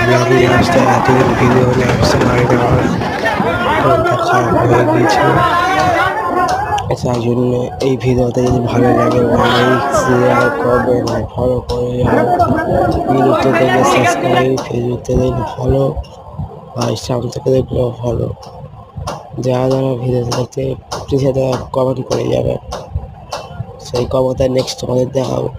Blogging আসতে এতদিন video হলে আসতে পারি না, আমার মনটা খারাপ হয়ে গিয়েছিল। তাই জন্য এই ভিডিওতে যদি ভালো লাগে লাইক শেয়ার করবেন, ফলো করে যাবেন। ইউটিউবতে দেখলে সাবস্ক্রাইব, ফেসবুকতে দেখলে ফলো, আর ইনস্টাগ্রাম থেকে দেখলেও ফলো। যারা যারা ভিডিও দেখতে প্লিজ এটা কমেন্ট করে যাবেন, সেই কমেন্টে নেক্সট তোমাদের দেখাবো।